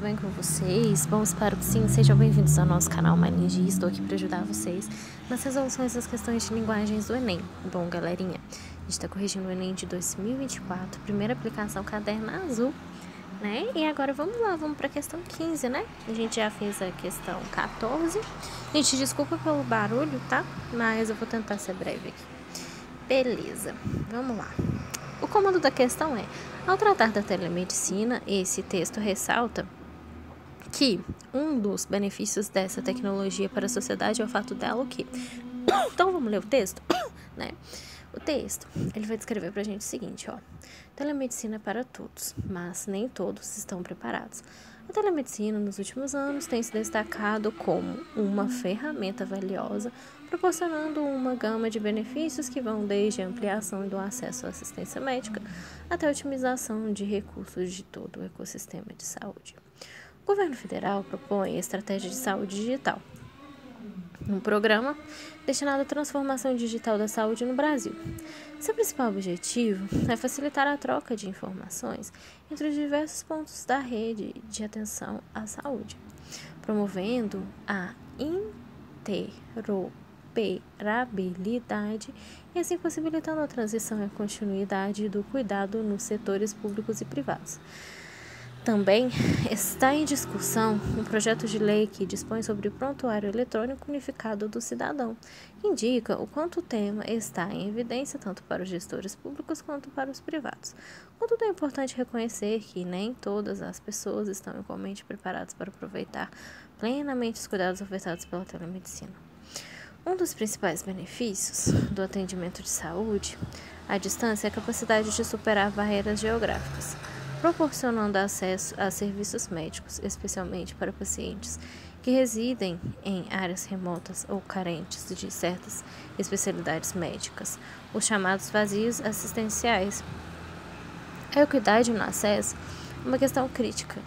bem com vocês? Bom, espero que sim. Sejam bem-vindos ao nosso canal MyNinja. Estou aqui para ajudar vocês nas resoluções das questões de linguagens do Enem. Bom, galerinha, a gente está corrigindo o Enem de 2024, primeira aplicação caderno azul, né? E agora vamos lá, vamos para a questão 15, né? A gente já fez a questão 14. Gente, desculpa pelo barulho, tá? Mas eu vou tentar ser breve aqui. Beleza, vamos lá. O comando da questão é: ao tratar da telemedicina, esse texto ressalta que um dos benefícios dessa tecnologia para a sociedade é o fato dela o quê? Então vamos ler o texto, né? O texto, ele vai descrever pra gente o seguinte, ó: telemedicina é para todos, mas nem todos estão preparados. A telemedicina, nos últimos anos, tem se destacado como uma ferramenta valiosa, proporcionando uma gama de benefícios que vão desde a ampliação do acesso à assistência médica até a otimização de recursos de todo o ecossistema de saúde. O governo federal propõe a estratégia de saúde digital, um programa destinado à transformação digital da saúde no Brasil. Seu principal objetivo é facilitar a troca de informações entre os diversos pontos da rede de atenção à saúde, promovendo a interoperabilidade e assim possibilitando a transição e a continuidade do cuidado nos setores públicos e privados. Também está em discussão um projeto de lei que dispõe sobre o prontuário eletrônico unificado do cidadão, que indica o quanto o tema está em evidência tanto para os gestores públicos quanto para os privados. Contudo, é importante reconhecer que nem todas as pessoas estão igualmente preparadas para aproveitar plenamente os cuidados ofertados pela telemedicina. Um dos principais benefícios do atendimento de saúde à distância é a capacidade de superar barreiras geográficas, proporcionando acesso a serviços médicos, especialmente para pacientes que residem em áreas remotas ou carentes de certas especialidades médicas, os chamados vazios assistenciais. A equidade no acesso é uma questão crítica,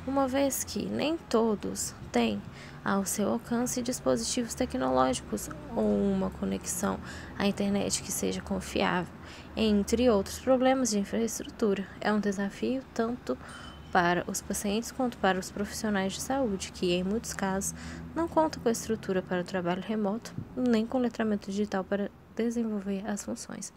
uma vez que nem todos têm ao seu alcance dispositivos tecnológicos ou uma conexão à internet que seja confiável, entre outros problemas de infraestrutura. É um desafio tanto para os pacientes quanto para os profissionais de saúde, que em muitos casos não contam com a estrutura para o trabalho remoto, nem com letramento digital para desenvolver as funções.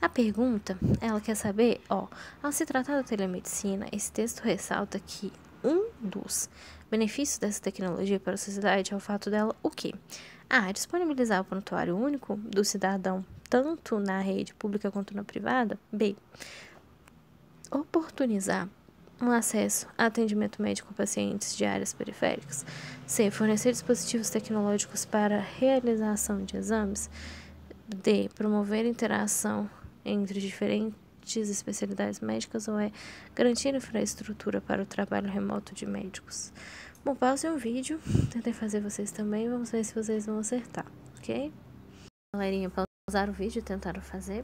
A pergunta, ela quer saber, ao se tratar da telemedicina, esse texto ressalta que um dos benefícios dessa tecnologia para a sociedade é o fato dela o quê? A. Disponibilizar o prontuário único do cidadão tanto na rede pública quanto na privada. B. Oportunizar um acesso a atendimento médico a pacientes de áreas periféricas. C. Fornecer dispositivos tecnológicos para a realização de exames. D. Promover interação entre diferentes especialidades médicas, ou é garantir infraestrutura para o trabalho remoto de médicos. Bom, pause o vídeo, tentei fazer vocês também, vamos ver se vocês vão acertar, ok? Galerinha, pausaram o vídeo e tentaram fazer.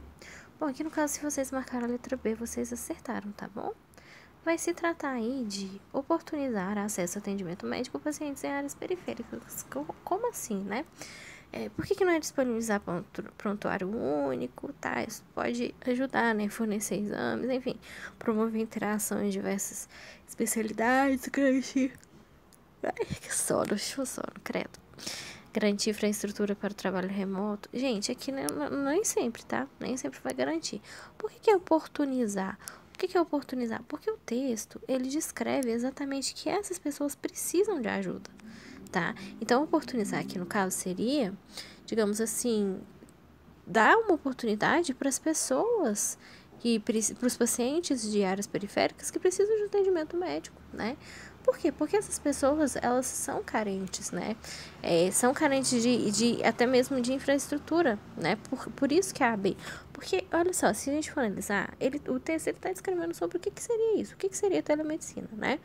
Bom, aqui no caso, se vocês marcaram a letra B, vocês acertaram, tá bom? Vai se tratar aí de oportunizar acesso a atendimento médico a pacientes em áreas periféricas. Como assim, né? Por que não é disponibilizar prontuário único, tá? Isso pode ajudar, né? Fornecer exames, enfim. Promover interação em diversas especialidades, garantir... Ai, que sono, credo. Garantir infraestrutura para o trabalho remoto. Gente, aqui nem sempre, tá? Nem sempre vai garantir. Por que é oportunizar? Por que é oportunizar? Porque o texto, ele descreve exatamente que essas pessoas precisam de ajuda, tá? Então, oportunizar aqui no caso seria, digamos assim, dar uma oportunidade para as pessoas, para os pacientes de áreas periféricas que precisam de atendimento médico, né? Por quê? Porque essas pessoas, elas são carentes, né? São carentes de até mesmo de infraestrutura, né? Por isso que é a AB. Porque, olha só, se a gente for analisar, o texto está descrevendo sobre o que seria isso, o que seria telemedicina, né?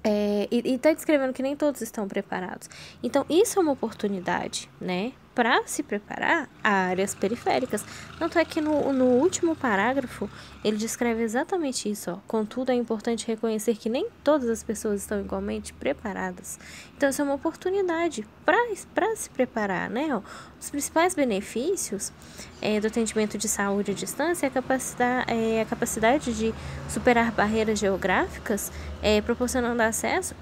E está descrevendo que nem todos estão preparados. Então, isso é uma oportunidade, né? para se preparar a áreas periféricas. Tanto é que no último parágrafo ele descreve exatamente isso. Ó. Contudo, é importante reconhecer que nem todas as pessoas estão igualmente preparadas. Então, isso é uma oportunidade para se preparar, né? Ó. Os principais benefícios do atendimento de saúde à distância é a capacidade de superar barreiras geográficas, proporcionando acesso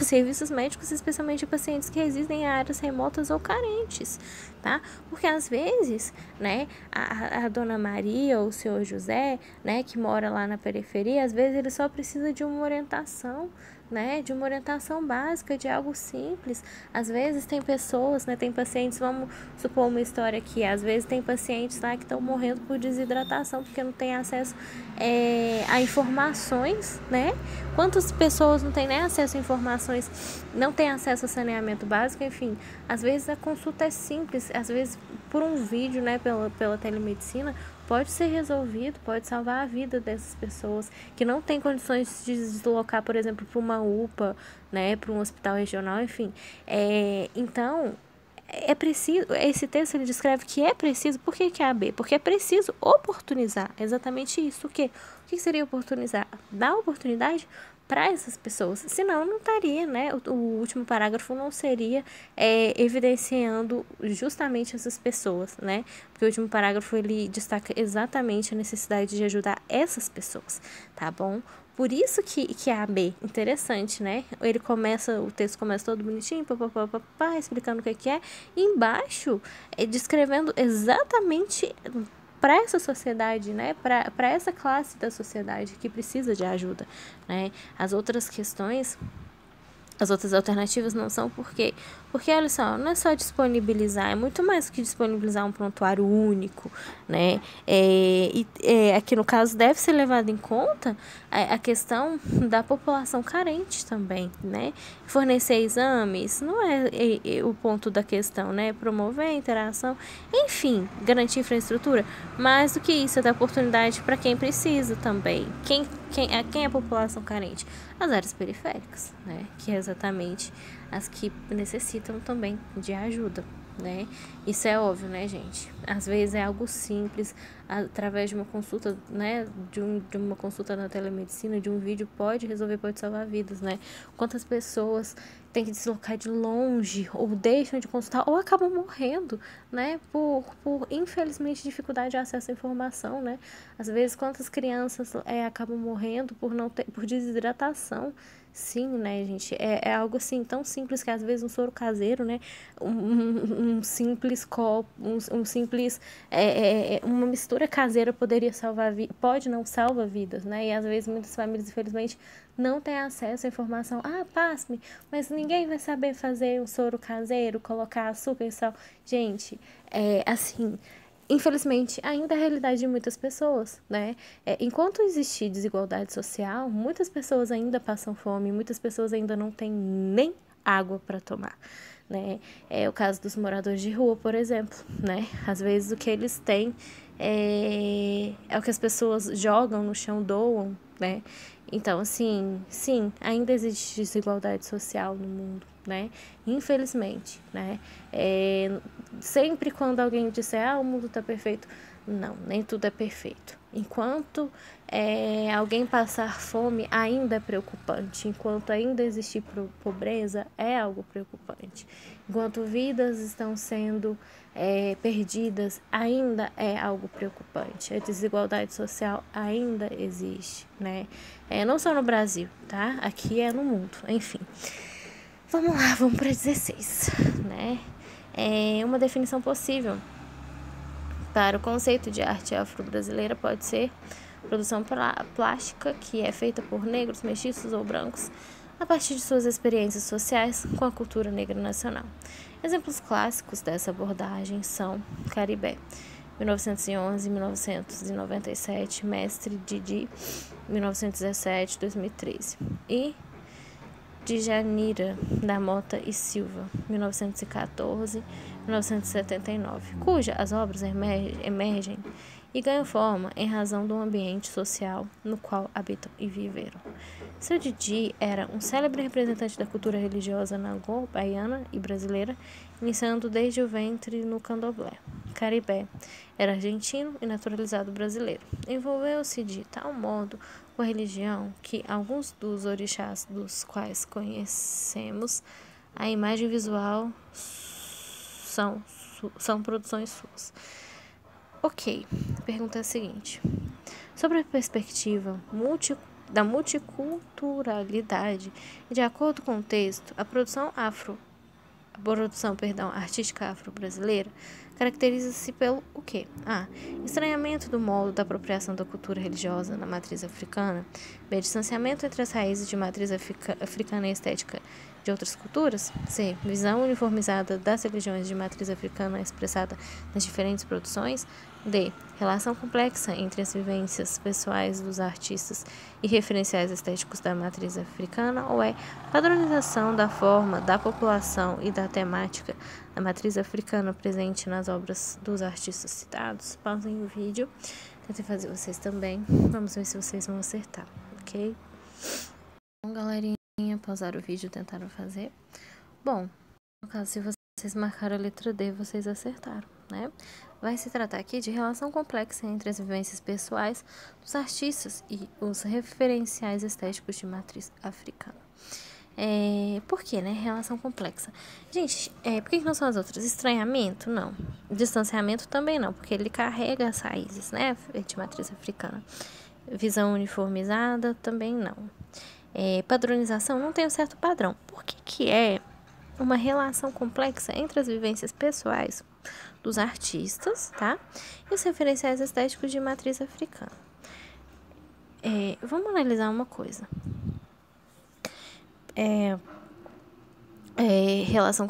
serviços médicos, especialmente a pacientes que residem em áreas remotas ou carentes, tá? Porque às vezes, né, a dona Maria ou o senhor José, né, que mora lá na periferia, às vezes ele só precisa de uma orientação, né, de uma orientação básica, de algo simples. Às vezes tem pessoas, né, tem pacientes, vamos supor uma história aqui, às vezes tem pacientes lá que estão morrendo por desidratação, porque não tem acesso a informações, né? Quantas pessoas não têm nem acesso a informações, não têm acesso a saneamento básico, enfim. Às vezes a consulta é simples, às vezes por um vídeo, né, pela telemedicina, pode ser resolvido, pode salvar a vida dessas pessoas que não têm condições de se deslocar, por exemplo, para uma UPA, né, para um hospital regional, enfim. Então, é preciso, esse texto ele descreve que é preciso, por que é AB? Porque é preciso oportunizar, exatamente isso. O que seria oportunizar? Dar oportunidade para essas pessoas, senão não estaria, né, o último parágrafo não seria evidenciando justamente essas pessoas, né, porque o último parágrafo ele destaca exatamente a necessidade de ajudar essas pessoas, tá bom? Por isso que a AB, interessante, né? O texto começa todo bonitinho, explicando o que é, e embaixo, descrevendo exatamente para essa sociedade, né? Para essa classe da sociedade que precisa de ajuda, né? As outras questões, as outras alternativas não são porque olha só, não é só disponibilizar, é muito mais do que disponibilizar um prontuário único, né? Aqui no caso deve ser levado em conta a questão da população carente também, né? Fornecer exames não é o ponto da questão, né? Promover a interação, enfim, garantir infraestrutura, mais do que isso, é dar oportunidade para quem precisa também. Quem é a população carente? As áreas periféricas, né? Que é exatamente as que necessitam também de ajuda, né? Isso é óbvio, né, gente? Às vezes é algo simples, através de uma consulta, né, de uma consulta na telemedicina, de um vídeo, pode resolver, pode salvar vidas, né? Quantas pessoas têm que deslocar de longe, ou deixam de consultar, ou acabam morrendo, né, por infelizmente, dificuldade de acesso à informação, né? Às vezes, quantas crianças acabam morrendo por desidratação. Sim, né, gente? É algo assim tão simples que às vezes um soro caseiro, né? Um simples copo, um simples. Uma mistura caseira poderia pode não salva vidas, né? E às vezes muitas famílias, infelizmente, não têm acesso à informação. Pasme, mas ninguém vai saber fazer um soro caseiro, colocar açúcar e sal. Gente, assim. Infelizmente, ainda é a realidade de muitas pessoas, né? Enquanto existir desigualdade social, muitas pessoas ainda passam fome, muitas pessoas ainda não têm nem água para tomar, né? É o caso dos moradores de rua, por exemplo, né? Às vezes o que eles têm é o que as pessoas jogam no chão, doam, né? Então, assim, sim, ainda existe desigualdade social no mundo, né? Infelizmente, né? Sempre quando alguém disser, o mundo tá perfeito, não, nem tudo é perfeito. Enquanto alguém passar fome, ainda é preocupante. Enquanto ainda existir pobreza, é algo preocupante. Enquanto vidas estão sendo perdidas, ainda é algo preocupante. A desigualdade social ainda existe, né? Não só no Brasil, tá? Aqui é no mundo, enfim. Vamos lá, vamos para 16, né? Uma definição possível para o conceito de arte afro-brasileira pode ser produção plástica que é feita por negros, mestiços ou brancos a partir de suas experiências sociais com a cultura negra nacional. Exemplos clássicos dessa abordagem são Caribé, 1911 1997, Mestre Didi, 1917 2013, e Djanira da Mota e Silva, 1914-1979, cujas obras emergem e ganham forma em razão do ambiente social no qual habitam e viveram. Seu Didi era um célebre representante da cultura religiosa nagô, baiana e brasileira, iniciando desde o ventre no candomblé. Caribé era argentino e naturalizado brasileiro. Envolveu-se de tal modo com a religião que alguns dos orixás dos quais conhecemos a imagem visual são produções suas. Ok, pergunta é a seguinte. Sobre a perspectiva da multiculturalidade e de acordo com o texto, a produção artística afro-brasileira caracteriza-se pelo o quê? A. Estranhamento do modo da apropriação da cultura religiosa na matriz africana. B. Distanciamento entre as raízes de matriz africana e estética de outras culturas. C. Visão uniformizada das religiões de matriz africana expressada nas diferentes produções. D. Relação complexa entre as vivências pessoais dos artistas e referenciais estéticos da matriz africana. Ou E. Padronização da forma, da população e da temática da matriz africana presente nas obras dos artistas citados. Pausem o vídeo. Tentei fazer vocês também. Vamos ver se vocês vão acertar, ok? Bom, galerinha, pausaram o vídeo e tentaram fazer. Bom, no caso, se vocês marcaram a letra D, vocês acertaram, né? Vai se tratar aqui de relação complexa entre as vivências pessoais dos artistas e os referenciais estéticos de matriz africana. Por que, né? Relação complexa. Gente, por que não são as outras? Estranhamento? Não. Distanciamento também não, porque ele carrega as raízes, né? De matriz africana. Visão uniformizada? Também não. Padronização? Não tem um certo padrão. Por que é uma relação complexa entre as vivências pessoais dos artistas, tá? E os referenciais estéticos de matriz africana. Vamos analisar uma coisa. Relação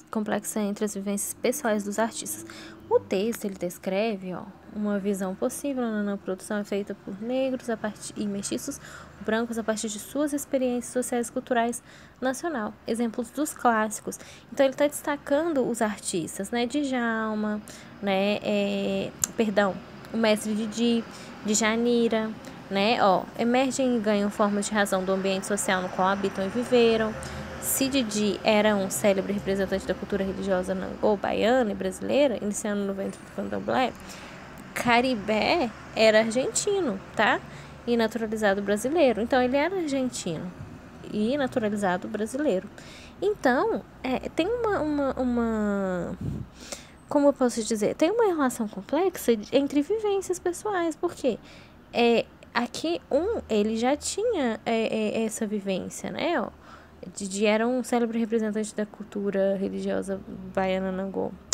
complexa entre as vivências pessoais dos artistas. O texto, ele descreve, uma visão possível na produção feita por negros e mestiços brancos a partir de suas experiências sociais e culturais nacional. Exemplos dos clássicos. Então, ele está destacando os artistas, né? Djalma, né? O mestre Didi, Djanira, né? Emergem e ganham formas de razão do ambiente social no qual habitam e viveram. Se Didi era um célebre representante da cultura religiosa nagô, baiana e brasileira, iniciando no ventre do candomblé, Caribé era argentino, tá? E naturalizado brasileiro. Então, ele era argentino e naturalizado brasileiro. Então, tem uma como eu posso dizer? Tem uma relação complexa entre vivências pessoais, porque aqui ele já tinha essa vivência, né? Didi era um célebre representante da cultura religiosa baiana,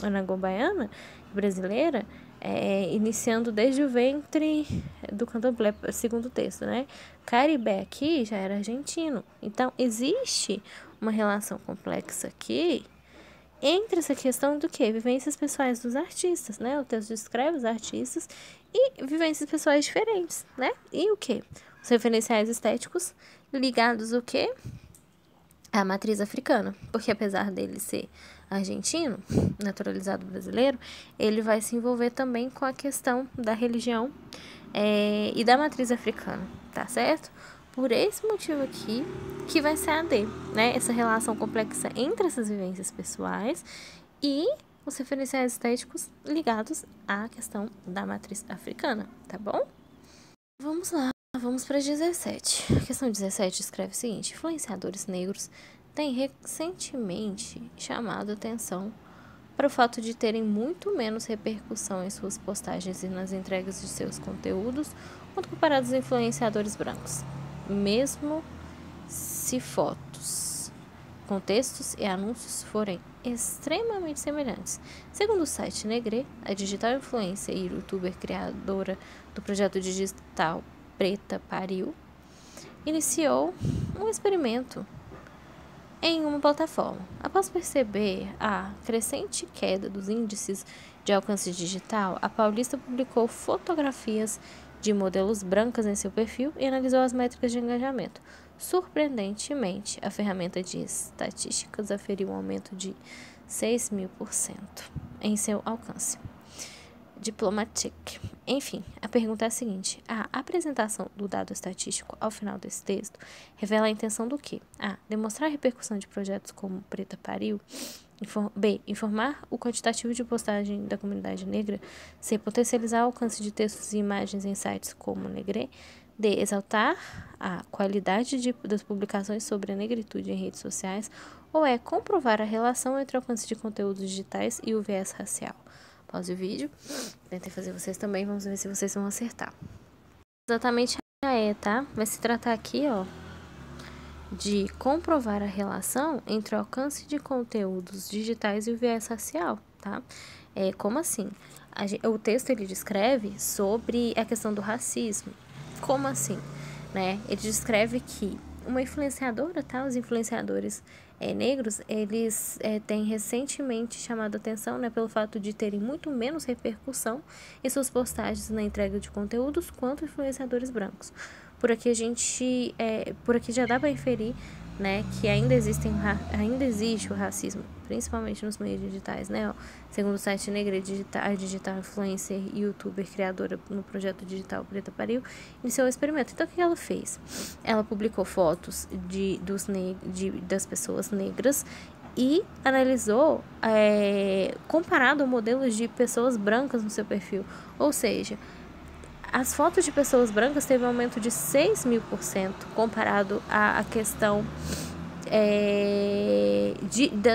anagô-baiana, brasileira, iniciando desde o ventre do candomblé, segundo o texto, né? Caribé aqui já era argentino. Então, existe uma relação complexa aqui entre essa questão do que? Vivências pessoais dos artistas, né? O texto descreve os artistas e vivências pessoais diferentes, né? E o que? Os referenciais estéticos ligados o quê? A matriz africana, porque apesar dele ser argentino, naturalizado brasileiro, ele vai se envolver também com a questão da religião e da matriz africana, tá certo? Por esse motivo aqui, que vai ser a D, né? Essa relação complexa entre essas vivências pessoais e os referenciais estéticos ligados à questão da matriz africana, tá bom? Vamos lá. Vamos para 17. A questão 17 escreve o seguinte: influenciadores negros têm recentemente chamado a atenção para o fato de terem muito menos repercussão em suas postagens e nas entregas de seus conteúdos quando comparados aos influenciadores brancos, mesmo se fotos, contextos e anúncios forem extremamente semelhantes. Segundo o site Negre, a digital influencer e youtuber criadora do projeto digital Preta Pariu iniciou um experimento em uma plataforma. Após perceber a crescente queda dos índices de alcance digital, a paulista publicou fotografias de modelos brancas em seu perfil e analisou as métricas de engajamento. Surpreendentemente, a ferramenta de estatísticas aferiu um aumento de 6.000% em seu alcance. Diplomatic. Enfim, a pergunta é a seguinte: a apresentação do dado estatístico ao final desse texto revela a intenção do quê? A. Demonstrar a repercussão de projetos como Preta Pariu. B. Informar o quantitativo de postagem da comunidade negra. C. Potencializar o alcance de textos e imagens em sites como Negre. D. Exaltar a qualidade das publicações sobre a negritude em redes sociais. Ou E. Comprovar a relação entre o alcance de conteúdos digitais e o viés racial. Pause o vídeo. Tentei fazer vocês também. Vamos ver se vocês vão acertar. Exatamente a E, tá? Vai se tratar aqui, ó, de comprovar a relação entre o alcance de conteúdos digitais e o viés racial, tá? Como assim? O texto, ele descreve sobre a questão do racismo. Como assim? Né? Ele descreve que uma influenciadora, tá? Os influenciadores negros, eles têm recentemente chamado a atenção, né, pelo fato de terem muito menos repercussão em suas postagens na entrega de conteúdos quanto influenciadores brancos. Por aqui já dá para inferir, né, que ainda existe o racismo, principalmente nos meios digitais, né? Ó, segundo o site Negre Digital Influencer e youtuber criadora no projeto digital Preta Pariu, iniciou o experimento. Então, o que ela fez? Ela publicou fotos das pessoas negras e analisou, comparado a modelos de pessoas brancas no seu perfil. Ou seja, as fotos de pessoas brancas teve um aumento de 6.000% comparado à questão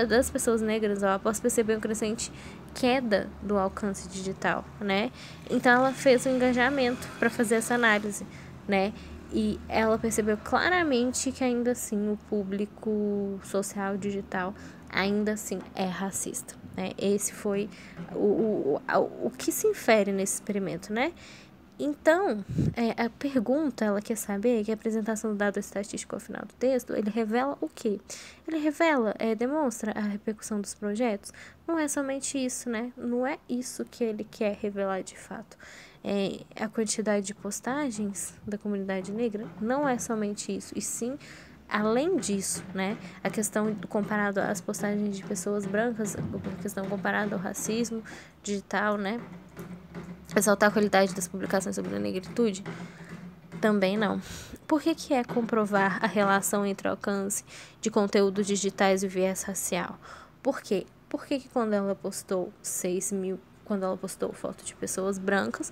das pessoas negras, ó, após perceber uma crescente queda do alcance digital, né? Então, ela fez um engajamento para fazer essa análise, né? E ela percebeu claramente que ainda assim o público social digital ainda assim é racista, né? Esse foi o que se infere nesse experimento, né? Então, a pergunta, ela quer saber que a apresentação do dado estatístico ao final do texto, ele revela o quê? Ele revela, demonstra a repercussão dos projetos? Não é somente isso, né? Não é isso que ele quer revelar de fato. A quantidade de postagens da comunidade negra não é somente isso, e sim, além disso, né? A questão comparado às postagens de pessoas brancas, a questão comparada ao racismo digital, né? Exaltar a qualidade das publicações sobre a negritude? Também não. Por que é comprovar a relação entre o alcance de conteúdos digitais e o viés racial? Por quê? Por que quando ela postou quando ela postou foto de pessoas brancas,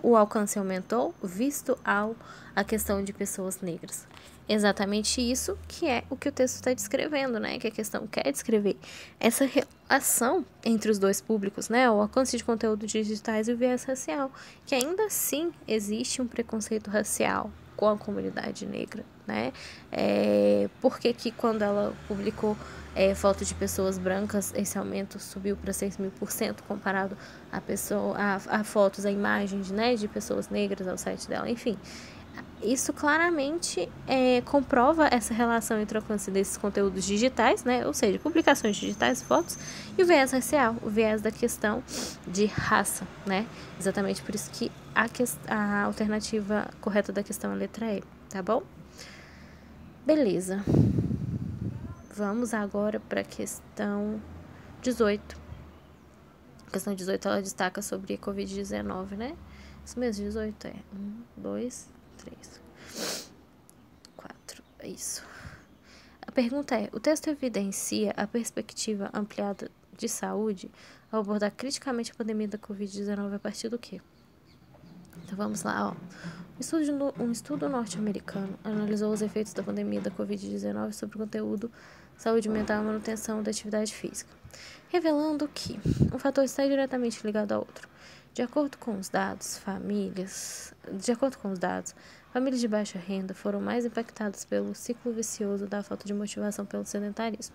o alcance aumentou, visto a questão de pessoas negras? Exatamente isso que é o que o texto está descrevendo, né? Que a questão quer descrever. Essa relação entre os dois públicos, né? O alcance de conteúdos digitais e o viés racial. Que ainda assim existe um preconceito racial com a comunidade negra, né? Por que quando ela publicou foto de pessoas brancas, esse aumento subiu para 6.000% comparado a fotos, a imagens, né, de pessoas negras ao site dela, enfim. Isso claramente comprova essa relação entre o alcance desses conteúdos digitais, né? Ou seja, publicações digitais, fotos, e o viés racial, o viés da questão de raça, né? Exatamente por isso que a alternativa correta da questão é a letra E, tá bom? Beleza. Vamos agora para a questão 18. A questão 18, ela destaca sobre a Covid-19, né? Isso mesmo, 18 1, 2, 3, 4, é isso. A pergunta é: o texto evidencia a perspectiva ampliada de saúde ao abordar criticamente a pandemia da Covid-19 a partir do quê? Então vamos lá, ó. Um estudo norte-americano analisou os efeitos da pandemia da Covid-19 sobre o conteúdo, saúde mental e manutenção da atividade física, revelando que um fator está diretamente ligado ao outro. De acordo com os dados, famílias de baixa renda foram mais impactadas pelo ciclo vicioso da falta de motivação pelo sedentarismo.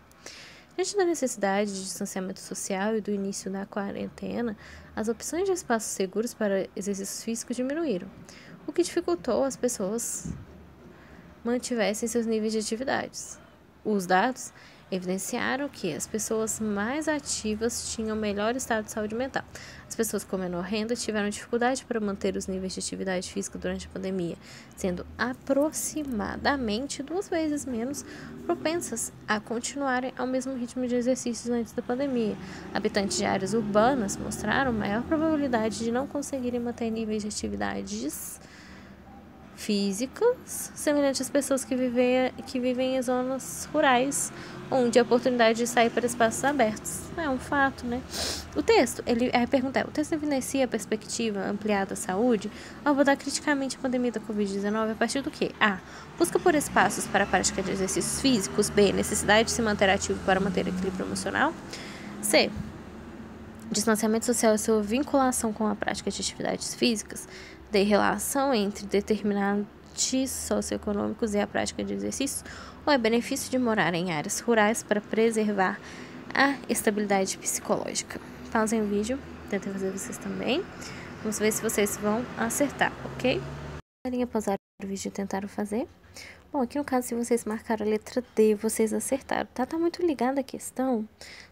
Diante da necessidade de distanciamento social e do início da quarentena, as opções de espaços seguros para exercícios físicos diminuíram, o que dificultou as pessoas mantivessem seus níveis de atividades. Os dados evidenciaram que as pessoas mais ativas tinham melhor estado de saúde mental. As pessoas com menor renda tiveram dificuldade para manter os níveis de atividade física durante a pandemia, sendo aproximadamente 2 vezes menos propensas a continuarem ao mesmo ritmo de exercícios antes da pandemia. Habitantes de áreas urbanas mostraram maior probabilidade de não conseguirem manter níveis de atividades físicas semelhantes às pessoas que vivem em zonas rurais, onde a oportunidade de sair para espaços abertos é um fato, né? O texto evidencia a perspectiva ampliada da saúde ao abordar criticamente a pandemia da Covid-19 a partir do que? A. Busca por espaços para a prática de exercícios físicos. B. Necessidade de se manter ativo para manter equilíbrio emocional. C. Distanciamento social e sua vinculação com a prática de atividades físicas. D. Relação entre determinantes socioeconômicos e a prática de exercícios. Ou é benefício de morar em áreas rurais para preservar a estabilidade psicológica. Pausem o vídeo, tentem fazer vocês também. Vamos ver se vocês vão acertar, ok? Pausaram o vídeo e tentaram fazer. Bom, aqui no caso, se vocês marcaram a letra D, vocês acertaram, tá? Tá muito ligada a questão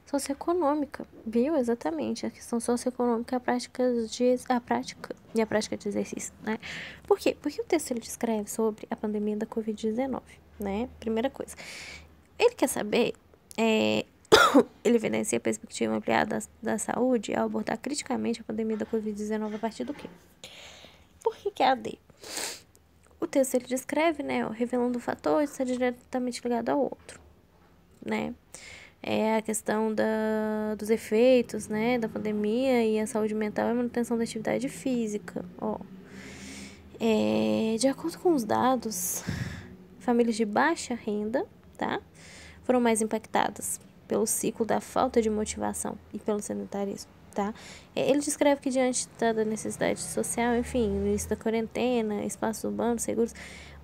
socioeconômica, viu? Exatamente, a questão socioeconômica, a prática de exercício, né? Por quê? Porque o texto ele descreve sobre a pandemia da Covid-19, né? Primeira coisa. Ele quer saber, ele evidencia a perspectiva ampliada da saúde ao abordar criticamente a pandemia da Covid-19 a partir do quê? Por que é a D? O texto ele descreve, né, revelando o fator está diretamente ligado ao outro, né? É a questão dos efeitos, né, da pandemia e a saúde mental e a manutenção da atividade física. De acordo com os dados, famílias de baixa renda, tá, foram mais impactadas pelo ciclo da falta de motivação e pelo sedentarismo. Tá? Ele descreve que diante da necessidade social, enfim, no início da quarentena, espaços urbanos, seguros,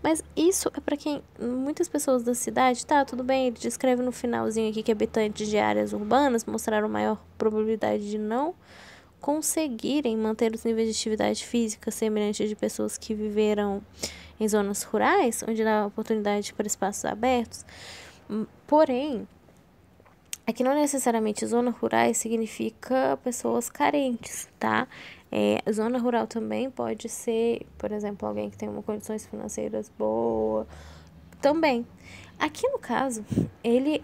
mas isso é para quem, muitas pessoas da cidade, tá, tudo bem, ele descreve no finalzinho aqui que habitantes de áreas urbanas mostraram maior probabilidade de não conseguirem manter os níveis de atividade física semelhantes de pessoas que viveram em zonas rurais, onde dá oportunidade para espaços abertos, porém, aqui não necessariamente zona rural significa pessoas carentes, tá? Zona rural também pode ser, por exemplo, alguém que tem uma condições financeiras boas, também. Aqui no caso, ele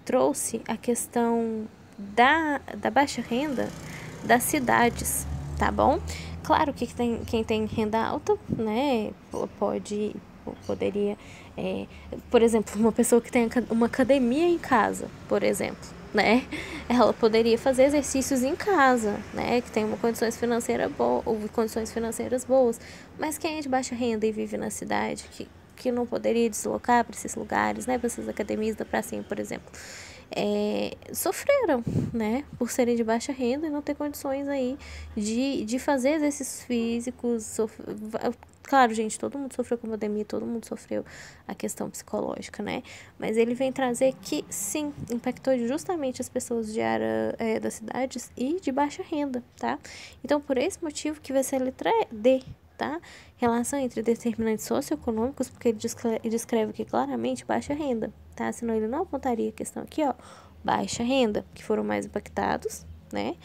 trouxe a questão da baixa renda das cidades, tá bom? Claro que quem tem renda alta, né, poderia, por exemplo, uma pessoa que tem uma academia em casa, por exemplo, né, ela poderia fazer exercícios em casa, né, que tem uma condições financeiras boas, mas quem é de baixa renda e vive na cidade, que não poderia deslocar para esses lugares, né, para essas academias da pracinha, por exemplo, sofreram, né, por serem de baixa renda e não ter condições aí de fazer exercícios físicos. Claro, gente, todo mundo sofreu com a pandemia, todo mundo sofreu a questão psicológica, né? Mas ele vem trazer que, sim, impactou justamente as pessoas de área das cidades e de baixa renda, tá? Então, por esse motivo que vai ser a letra D, tá? Relação entre determinantes socioeconômicos, porque ele descreve aqui claramente baixa renda, tá? Senão ele não apontaria a questão aqui, ó, baixa renda, que foram mais impactados, né?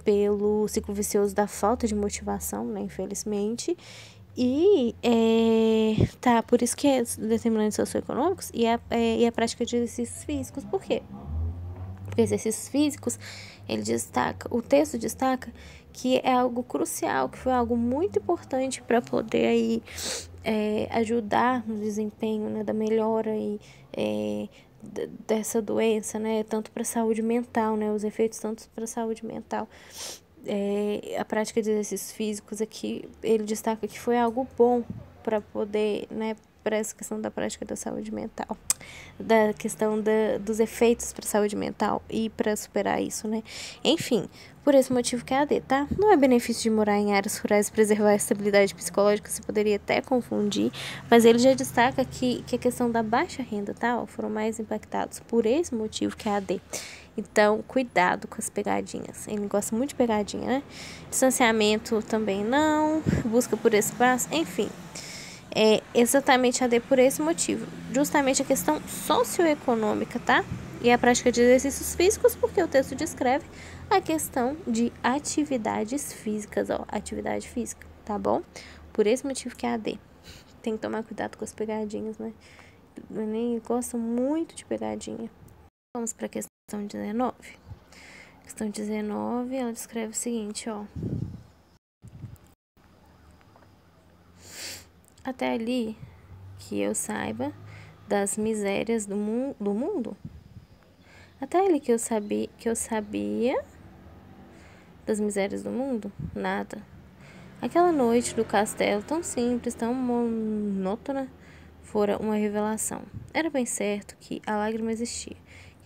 Pelo ciclo vicioso da falta de motivação, né? Infelizmente. E por isso que é determinantes socioeconômicos e a prática de exercícios físicos. Por quê? Porque exercícios físicos, o texto destaca que é algo crucial, que foi algo muito importante para poder aí, ajudar no desempenho, né, da melhora aí, dessa doença, né, tanto para a saúde mental, né, os efeitos tanto para a saúde mental. A prática de exercícios físicos aqui, ele destaca que foi algo bom para poder, né, para essa questão da prática da saúde mental, da questão dos efeitos para a saúde mental e para superar isso, né? Enfim, por esse motivo que é a D, tá? Não é benefício de morar em áreas rurais e preservar a estabilidade psicológica, você poderia até confundir, mas ele já destaca que a questão da baixa renda, tá? Foram mais impactados por esse motivo que é a D. Então, cuidado com as pegadinhas. Ele gosta muito de pegadinha, né? Distanciamento também não. Busca por espaço, enfim. É exatamente AD por esse motivo, justamente a questão socioeconômica, tá? E a prática de exercícios físicos, porque o texto descreve a questão de atividades físicas, ó, atividade física, tá bom? Por esse motivo que é AD. Tem que tomar cuidado com as pegadinhas, né? Eu nem gosto muito de pegadinha. Vamos para a questão 19. Questão 19, ela descreve o seguinte, ó. Até ali que eu saiba das misérias do mundo. Até ali que eu sabia das misérias do mundo, nada. Aquela noite do castelo, tão simples, tão monótona, fora uma revelação. Era bem certo que a lágrima existia.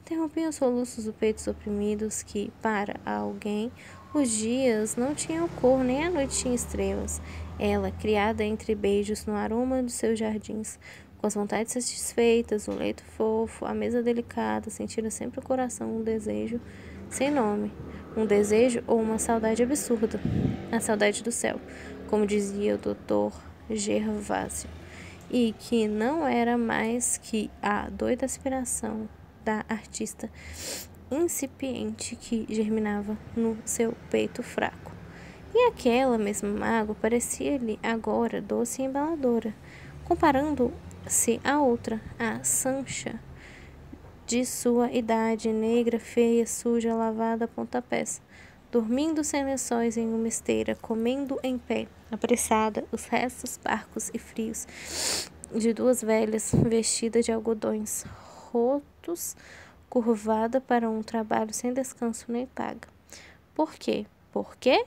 Interrompiam os soluços dos peitos oprimidos que, para alguém, os dias não tinham cor, nem a noite tinha estrelas. Ela, criada entre beijos no aroma dos seus jardins, com as vontades satisfeitas, o leito fofo, a mesa delicada, sentira sempre o coração um desejo sem nome, um desejo ou uma saudade absurda, a saudade do céu, como dizia o doutor Gervásio, e que não era mais que a doida aspiração da artista incipiente que germinava no seu peito fraco. E aquela mesma mágoa parecia-lhe agora doce e embaladora, comparando-se à outra, a Sancha, de sua idade, negra, feia, suja, lavada a pontapés, dormindo sem lençóis em uma esteira, comendo em pé, apressada, os restos parcos e frios de duas velhas vestidas de algodões rotos, curvada para um trabalho sem descanso nem paga. Por quê? Por quê?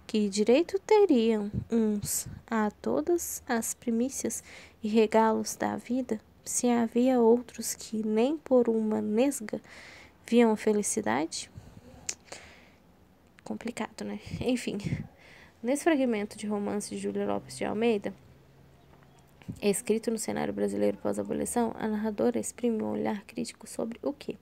Que direito teriam uns a todas as primícias e regalos da vida, se havia outros que nem por uma nesga viam a felicidade? Complicado, né? Enfim, nesse fragmento de romance de Júlia Lopes de Almeida, escrito no cenário brasileiro pós-abolição, a narradora exprime um olhar crítico sobre o quê?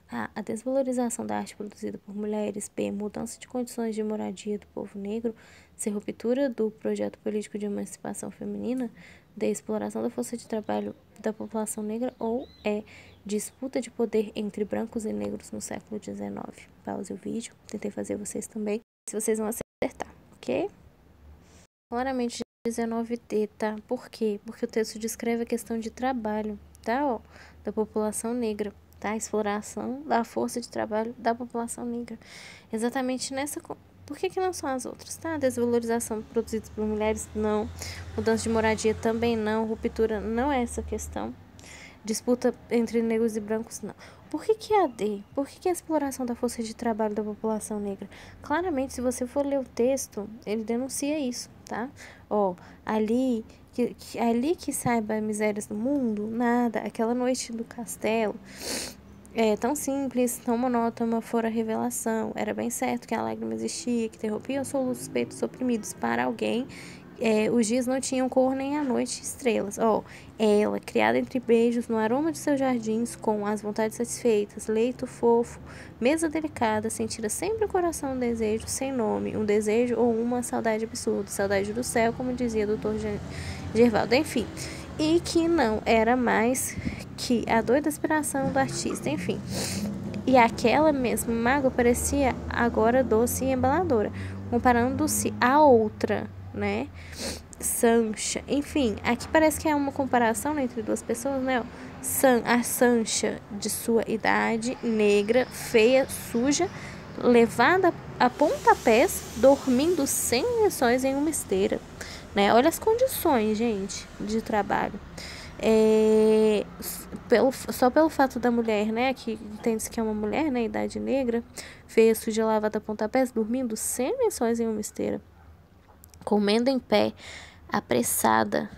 A desvalorização da arte produzida por mulheres, B. Mudança de condições de moradia do povo negro, C. Ruptura do projeto político de emancipação feminina, D. Exploração da força de trabalho da população negra, ou E. Disputa de poder entre brancos e negros no século XIX. Pause o vídeo, tentei fazer vocês também, se vocês vão acertar, ok? Claramente 19D, tá? Por quê? Porque o texto descreve a questão de trabalho, tá? Ó, da população negra, tá? A exploração da força de trabalho da população negra. Exatamente nessa... Por que não são as outras, tá? Desvalorização produzida por mulheres, não. Mudança de moradia também não. Ruptura não é essa questão. Disputa entre negros e brancos, não. Por que é AD? Por que é a exploração da força de trabalho da população negra? Claramente, se você for ler o texto, ele denuncia isso, tá? Ó, ali que saiba misérias do mundo, nada. Aquela noite do castelo, tão simples, tão monótona fora a revelação. Era bem certo que a lágrima existia, que interrompia os soluços peitos oprimidos para alguém. Os dias não tinham cor nem a noite estrelas. Ela, criada entre beijos, no aroma de seus jardins, com as vontades satisfeitas, leito fofo, mesa delicada, sentira sempre o coração um desejo sem nome, um desejo ou uma saudade absurda, saudade do céu, como dizia o doutor Gervaldo, enfim. E que não era mais que a doida aspiração do artista, enfim. E aquela mesma mágoa parecia agora doce e embaladora, comparando-se à outra, né? Sancha, enfim, aqui parece que é uma comparação, né, entre duas pessoas, né? A Sancha, de sua idade, negra, feia, suja, levada a pontapés, dormindo sem lençóis em uma esteira, né? Olha as condições, gente, de trabalho. Só pelo fato da mulher, né, que entende-se que é uma mulher, né, idade negra, feia, suja, lavada a pontapés, dormindo sem lençóis em uma esteira, comendo em pé, apressada,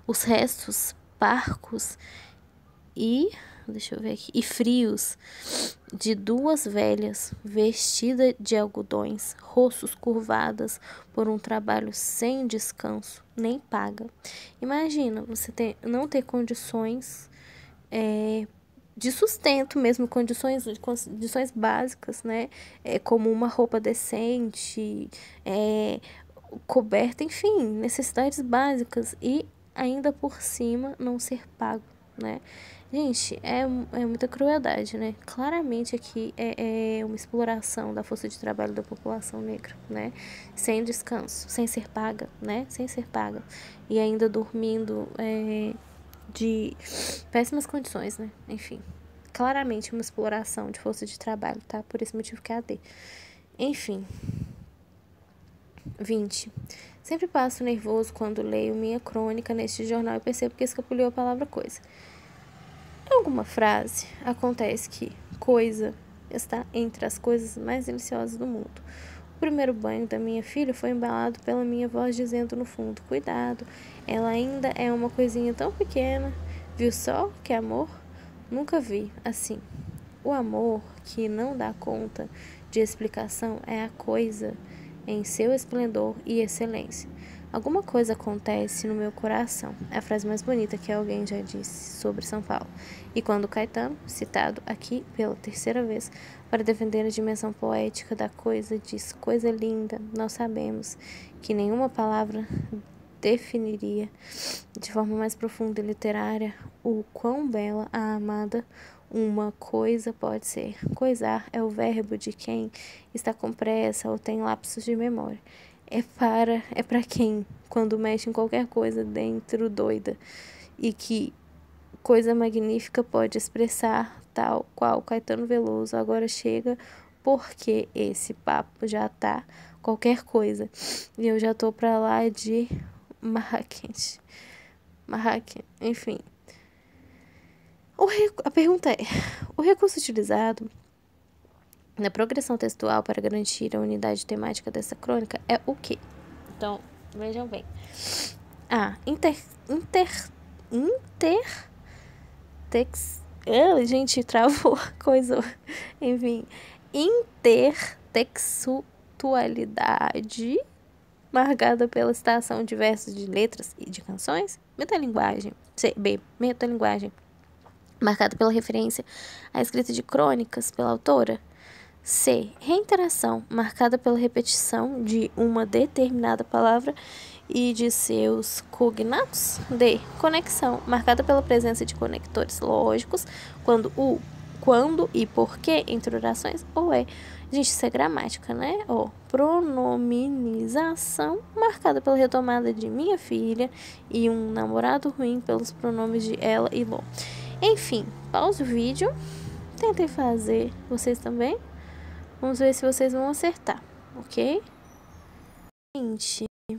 os restos parcos e frios de duas velhas vestidas de algodões, rostos curvadas por um trabalho sem descanso, nem paga. Imagina você não ter condições de sustento mesmo, condições básicas, né? Como uma roupa decente, coberta, enfim, necessidades básicas e ainda por cima não ser pago, né? Gente, é muita crueldade, né? Claramente aqui é uma exploração da força de trabalho da população negra, né? Sem descanso, sem ser paga, né? Sem ser paga. E ainda dormindo de péssimas condições, né? Enfim, claramente uma exploração de força de trabalho, tá? Por esse motivo que é AD. Enfim. 20. Sempre passo nervoso quando leio minha crônica neste jornal e percebo que escapuliu a palavra coisa. Em alguma frase, acontece que coisa está entre as coisas mais deliciosas do mundo. O primeiro banho da minha filha foi embalado pela minha voz dizendo no fundo: cuidado, ela ainda é uma coisinha tão pequena. Viu só que amor? Nunca vi assim. O amor que não dá conta de explicação é a coisa em seu esplendor e excelência. Alguma coisa acontece no meu coração. É a frase mais bonita que alguém já disse sobre São Paulo. E quando Caetano, citado aqui pela terceira vez, para defender a dimensão poética da coisa, diz coisa linda, nós sabemos que nenhuma palavra definiria de forma mais profunda e literária o quão bela a amada uma coisa pode ser. Coisar é o verbo de quem está com pressa ou tem lapsos de memória. É para quem, quando mexe em qualquer coisa dentro doida, e que coisa magnífica pode expressar, tal qual Caetano Veloso agora chega, porque esse papo já tá qualquer coisa. E eu já tô pra lá de Marrakech, enfim. A pergunta é: o recurso utilizado na progressão textual para garantir a unidade temática dessa crônica é o quê? Então, vejam bem. Gente, travou coisa. Enfim, intertextualidade marcada pela citação de versos de letras e de canções. Metalinguagem. Metalinguagem marcada pela referência à escrita de crônicas pela autora. C. Reiteração, marcada pela repetição de uma determinada palavra e de seus cognatos. D. Conexão, marcada pela presença de conectores lógicos, quando e porquê entre orações. Ou gente, isso é gramática, né? Pronominização, marcada pela retomada de minha filha e um namorado ruim pelos pronomes de ela e lo. Enfim, pause o vídeo, tentem fazer vocês também. Vamos ver se vocês vão acertar, ok? Gente, o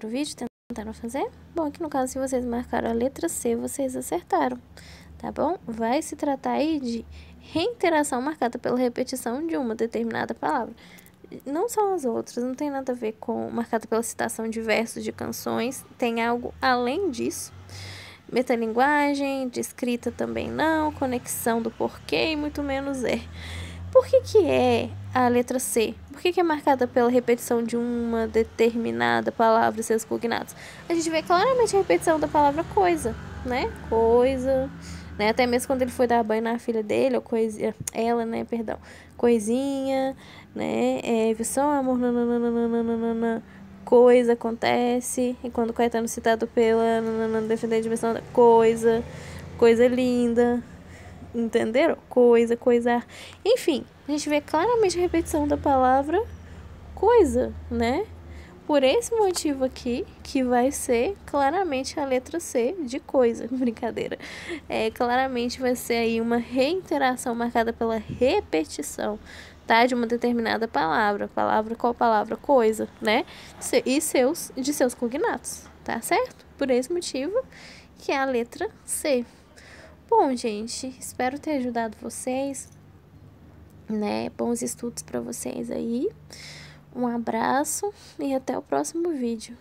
vídeo tentaram fazer? Bom, aqui no caso, se vocês marcaram a letra C, vocês acertaram, tá bom? Vai se tratar aí de reiteração marcada pela repetição de uma determinada palavra. Não são as outras, não tem nada a ver com marcada pela citação de versos de canções, tem algo além disso. Metalinguagem, de escrita também não, conexão do porquê e muito menos Por que é a letra C? Por que é marcada pela repetição de uma determinada palavra e seus cognatos? A gente vê claramente a repetição da palavra coisa, né? Coisa, né? Até mesmo quando ele foi dar banho na filha dele, ou ela, né? Perdão. Coisinha, né? Viu só, amor, nananana. Coisa acontece, e quando o Caetano citado pela defender a dimensão da coisa linda, entenderam? Coisar. Enfim, a gente vê claramente a repetição da palavra coisa, né? Por esse motivo aqui, que vai ser claramente a letra C de coisa. Brincadeira. Claramente vai ser aí uma reiteração marcada pela repetição, tá? De uma determinada palavra. Qual palavra? Coisa, né? E de seus cognatos, tá certo? Por esse motivo que é a letra C. Bom, gente, espero ter ajudado vocês, né? Bons estudos para vocês aí. Um abraço e até o próximo vídeo.